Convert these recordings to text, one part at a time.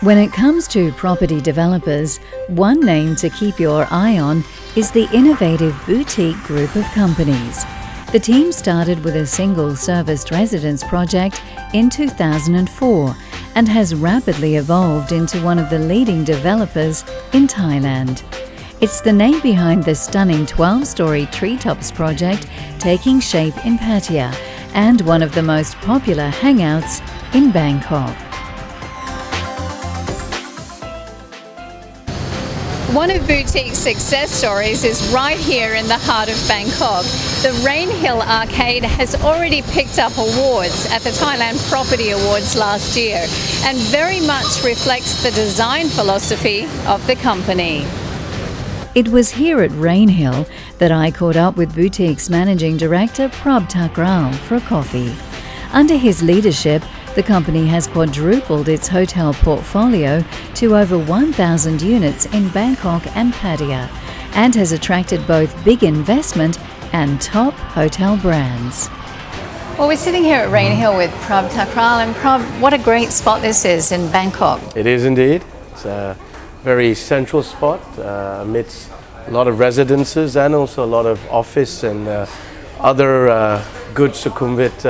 When it comes to property developers, one name to keep your eye on is the innovative boutique group of companies. The team started with a single serviced residence project in 2004 and has rapidly evolved into one of the leading developers in Thailand. It's the name behind the stunning 12-story TreeTops project taking shape in Pattaya and one of the most popular hangouts in Bangkok. One of Boutique's success stories is right here in the heart of Bangkok. The RainHill arcade has already picked up awards at the Thailand Property Awards last year and very much reflects the design philosophy of the company. It was here at RainHill that I caught up with Boutique's managing director Prab Thakral for a coffee. Under his leadership, the company has quadrupled its hotel portfolio to over 1,000 units in Bangkok and Pattaya and has attracted both big investment and top hotel brands. Well, we're sitting here at RainHill with Prab Thakral, and Prab, what a great spot this is in Bangkok. It is indeed. It's a very central spot amidst a lot of residences and also a lot of office and other good Sukhumvit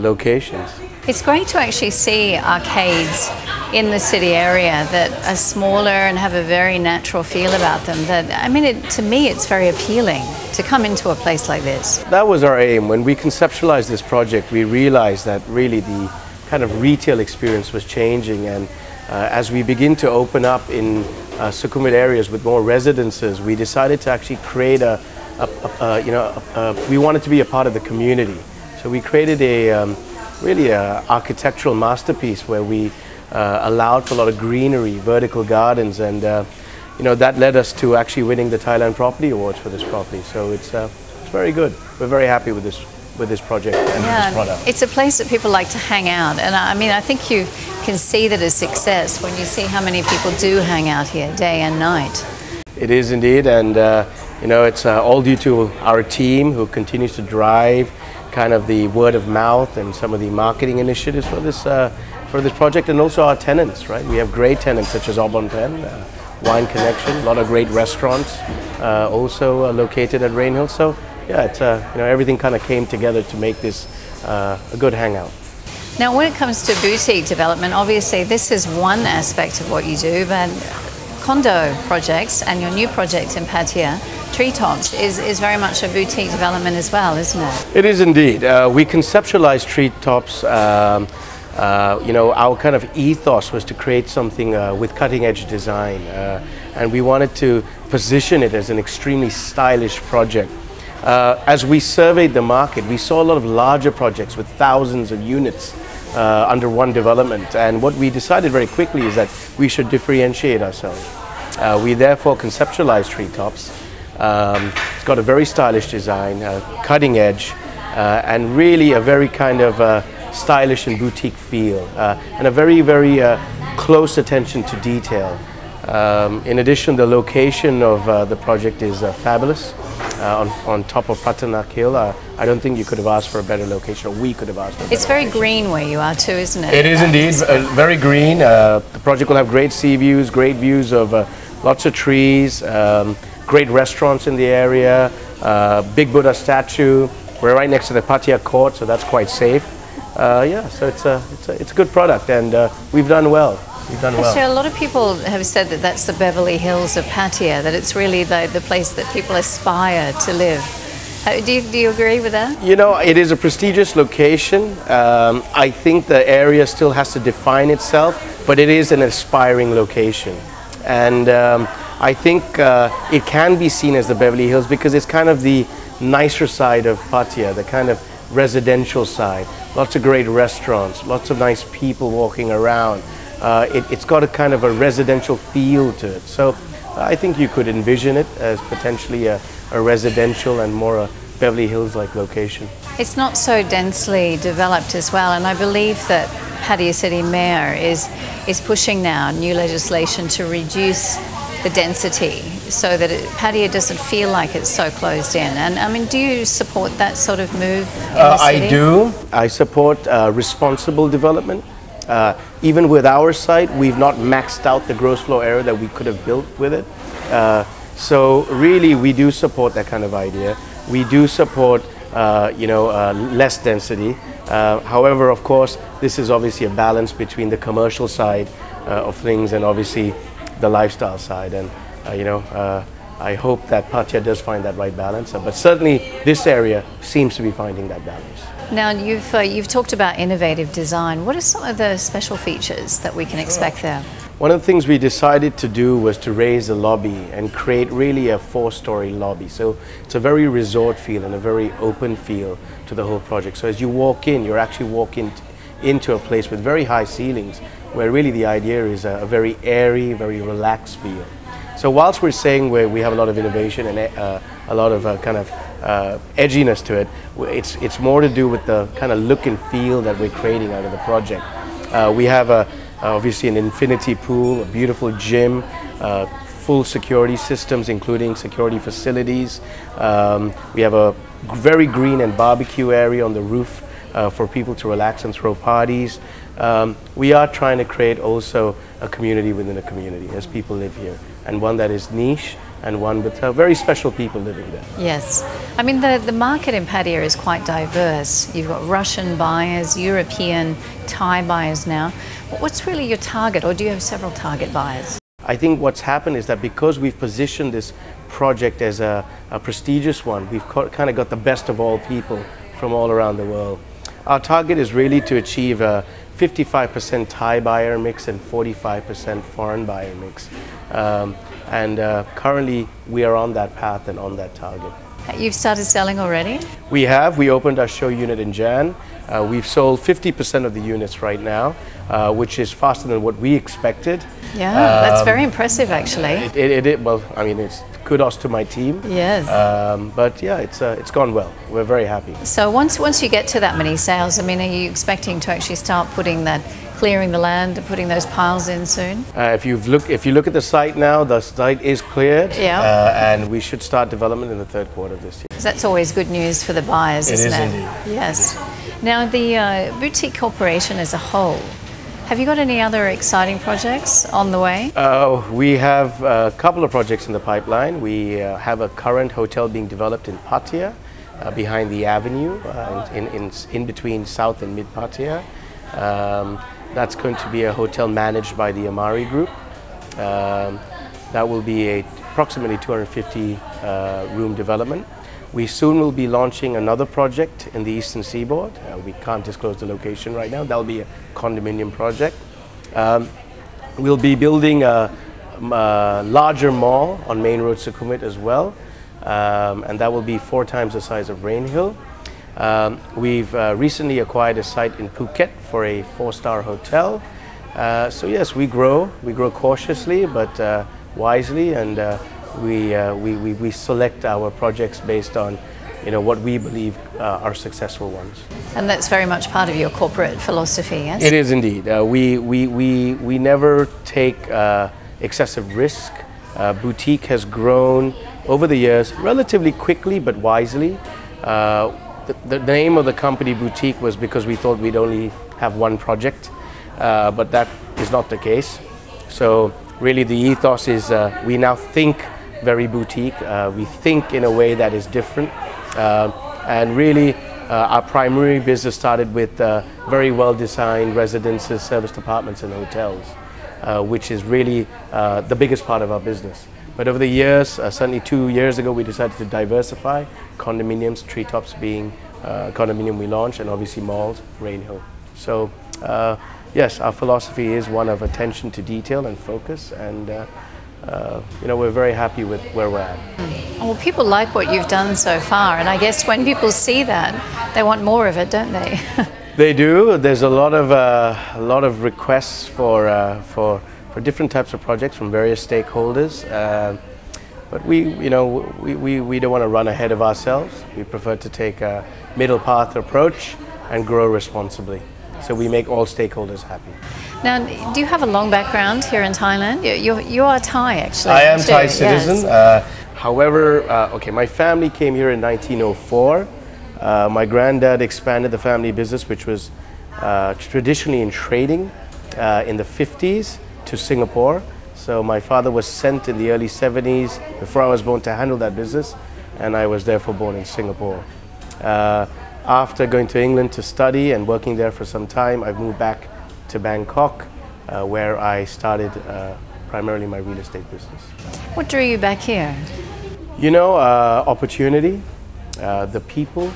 locations. It's great to actually see arcades in the city area that are smaller and have a very natural feel about them. To me, it's very appealing to come into a place like this. That was our aim. When we conceptualized this project, we realized that really the kind of retail experience was changing, and as we begin to open up in Sukhumvit areas with more residences, we decided to actually create we wanted to be a part of the community. So we created really an architectural masterpiece where we allowed for a lot of greenery, vertical gardens, and that led us to actually winning the Thailand Property Awards for this property. So it's very good. We're very happy with this project and this product. It's a place that people like to hang out, and I think you can see that as success when you see how many people do hang out here day and night. It is indeed, and it's all due to our team who continues to drive kind of the word of mouth and some of the marketing initiatives for this project, and also our tenants, right? We have great tenants such as Obon Pen, Wine Connection, a lot of great restaurants also located at RainHill. So yeah, it's everything kind of came together to make this a good hangout. Now, when it comes to boutique development, obviously this is one aspect of what you do, but condo projects and your new project in Pattaya, TreeTops, is very much a boutique development as well, isn't it? It is indeed. We conceptualized TreeTops. Our kind of ethos was to create something with cutting-edge design, and we wanted to position it as an extremely stylish project. As we surveyed the market, we saw a lot of larger projects with thousands of units under one development, and what we decided very quickly is that we should differentiate ourselves. We therefore conceptualized TreeTops. It's got a very stylish design, cutting edge, and really a very kind of stylish and boutique feel, and a very, very close attention to detail. In addition, the location of the project is fabulous. On top of Pratanak Hill. I don't think you could have asked for a better location, or we could have asked for a better It's very location. green where you are too, isn't it? It is indeed, very green. The project will have great sea views, great views of lots of trees, great restaurants in the area, big Buddha statue. We're right next to the Pattaya court, so that's quite safe. So it's a good product, and we've done well. Actually, a lot of people have said that that's the Beverly Hills of Pattaya, that it's really the place that people aspire to live. Do you agree with that? It is a prestigious location. I think the area still has to define itself, but it is an aspiring location. And I think it can be seen as the Beverly Hills because it's kind of the nicer side of Pattaya, the kind of residential side. Lots of great restaurants, lots of nice people walking around. It's got a kind of a residential feel to it. So I think you could envision it as potentially a residential and more a Beverly Hills-like location. It's not so densely developed as well, and I believe that Pattaya City Mayor is pushing now new legislation to reduce the density so that Pattaya doesn't feel like it's so closed in. And do you support that sort of move in the city? I do. I support responsible development. Even with our site, we've not maxed out the gross floor area that we could have built with it. So really, we do support that kind of idea. We do support, less density. However, of course, this is obviously a balance between the commercial side of things and obviously the lifestyle side. And I hope that Pattaya does find that right balance. But certainly, this area seems to be finding that balance. Now, you've talked about innovative design. What are some of the special features that we can expect there? One of the things we decided to do was to raise the lobby and create really a 4-story lobby. So it's a very resort feel and a very open feel to the whole project. So as you walk in, you're actually walking into a place with very high ceilings, where really the idea is a very airy, very relaxed feel. So whilst we're saying we have a lot of innovation and a lot of edginess to it, it's more to do with the kind of look and feel that we're creating out of the project. We have obviously an infinity pool, a beautiful gym, full security systems including security facilities. We have a very green and barbecue area on the roof for people to relax and throw parties. We are trying to create also a community within a community as people live here, and one that is niche and one with very special people living there. Yes. I mean, the market in Pattaya is quite diverse. You've got Russian buyers, European, Thai buyers now. What's really your target, or do you have several target buyers? I think what's happened is that because we've positioned this project as a prestigious one, we've kind of got the best of all people from all around the world. Our target is really to achieve a 55% Thai buyer mix and 45% foreign buyer mix. Currently we are on that path and on that target. You've started selling already? We have. We opened our show unit in Jan. We've sold 50% of the units right now, which is faster than what we expected. Yeah, that's very impressive actually. Well, I mean, it's kudos to my team. Yes. But yeah, it's gone well. We're very happy. So once you get to that many sales, I mean, are you expecting to actually start clearing the land and putting those piles in soon? If you look at the site now, the site is cleared. Yeah. And we should start development in the 3rd quarter of this year. That's always good news for the buyers, isn't it? It is indeed. Yes. Now, the boutique corporation as a whole, have you got any other exciting projects on the way? We have a couple of projects in the pipeline. We have a current hotel being developed in Pattaya, behind the avenue, in between South and Mid Pattaya. That's going to be a hotel managed by the Amari Group. That will be approximately 250 room development. We soon will be launching another project in the Eastern Seaboard. We can't disclose the location right now. That'll be a condominium project. We'll be building a larger mall on Main Road Sukhumvit as well, and that will be 4 times the size of RainHill. We've recently acquired a site in Phuket for a 4-star hotel. So yes, we grow cautiously but wisely, and we select our projects based on what we believe are successful ones. And that's very much part of your corporate philosophy, yes? It is indeed. We never take excessive risk. Boutique has grown over the years relatively quickly but wisely. The name of the company Boutique was because we thought we'd only have one project, but that is not the case. So really the ethos is we now think very boutique. We think in a way that is different. And really our primary business started with very well designed residences, service departments and hotels, which is really the biggest part of our business. But over the years, certainly 2 years ago, we decided to diversify. Condominiums, TreeTops being a condominium we launched, and obviously malls, RainHill. So yes, our philosophy is one of attention to detail and focus, and we're very happy with where we're at. Well, people like what you've done so far, and I guess when people see that, they want more of it, don't they? They do. There's a lot of requests for different types of projects from various stakeholders, but we don't want to run ahead of ourselves. We prefer to take a middle path approach and grow responsibly, so we make all stakeholders happy. Now, do you have a long background here in Thailand? You are Thai, actually. I am Thai citizen. Yes. However, my family came here in 1904. My granddad expanded the family business, which was traditionally in trading in the 50s to Singapore. So my father was sent in the early 70s before I was born to handle that business, and I was therefore born in Singapore. After going to England to study and working there for some time, I moved back to Bangkok, where I started primarily my real estate business. What drew you back here? You know, opportunity, the people.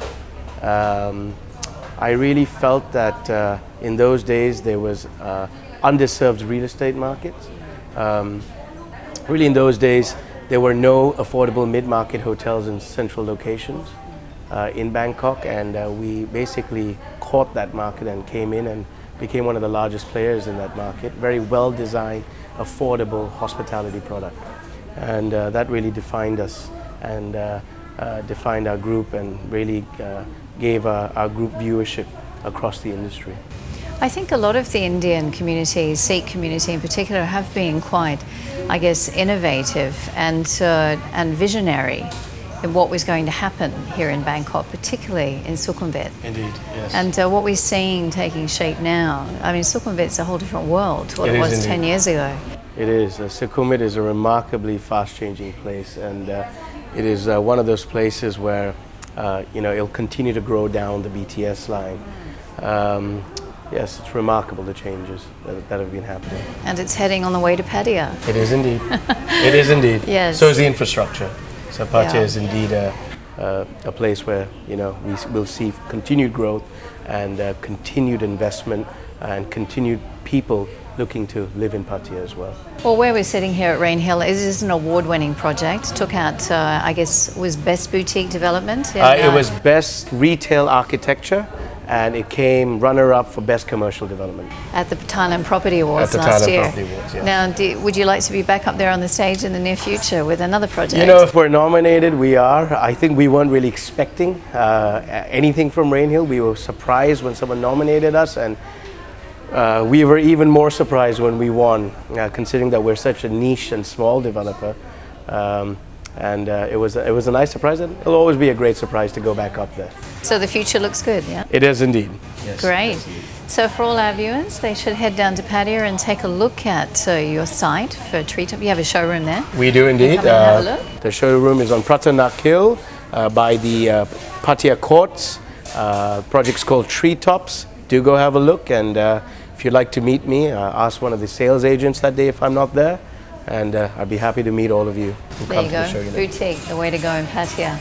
I really felt that in those days there was underserved real estate markets. Really in those days there were no affordable mid-market hotels in central locations in Bangkok, and we basically caught that market and came in and became one of the largest players in that market. Very well designed, affordable hospitality product, and that really defined us and defined our group, and really gave our group viewership across the industry. I think a lot of the Indian community, Sikh community in particular, have been quite, I guess, innovative and visionary in what was going to happen here in Bangkok, particularly in Sukhumvit. Indeed, yes. And what we're seeing taking shape now, I mean, Sukhumvit's a whole different world to what it was indeed. 10 years ago. It is. Sukhumvit is a remarkably fast-changing place, and it is one of those places where you know, it'll continue to grow down the BTS line. Yes, it's remarkable, the changes that have been happening. And it's heading on the way to Pattaya. It is indeed. It is indeed. Yes. So is the infrastructure. So Pattaya Yeah. is indeed a place where, you know, we will see continued growth and continued investment and continued people looking to live in Pattaya as well. Well, where we're sitting here at RainHill is an award-winning project. Took out, I guess, was Best Boutique Development? It was Best Retail Architecture, and it came runner-up for Best Commercial Development. At the Thailand Property Awards At the last Thailand year. Property Awards, yeah. Now, would you like to be back up there on the stage in the near future with another project? You know, if we're nominated, we are. I think we weren't really expecting anything from RainHill. We were surprised when someone nominated us, and we were even more surprised when we won, considering that we're such a niche and small developer. It was a nice surprise, and it'll always be a great surprise to go back up there. So the future looks good, yeah? It is indeed. Yes. Great. So for all our viewers, they should head down to Pattaya and take a look at your site for TreeTops. You have a showroom there? We do indeed. Come and have a look. The showroom is on Thakral by the Pattaya Courts. Project's called TreeTops. Do go have a look, and if you'd like to meet me, ask one of the sales agents that day if I'm not there, and I'd be happy to meet all of you. There you go, boutique, the way to go in Pattaya.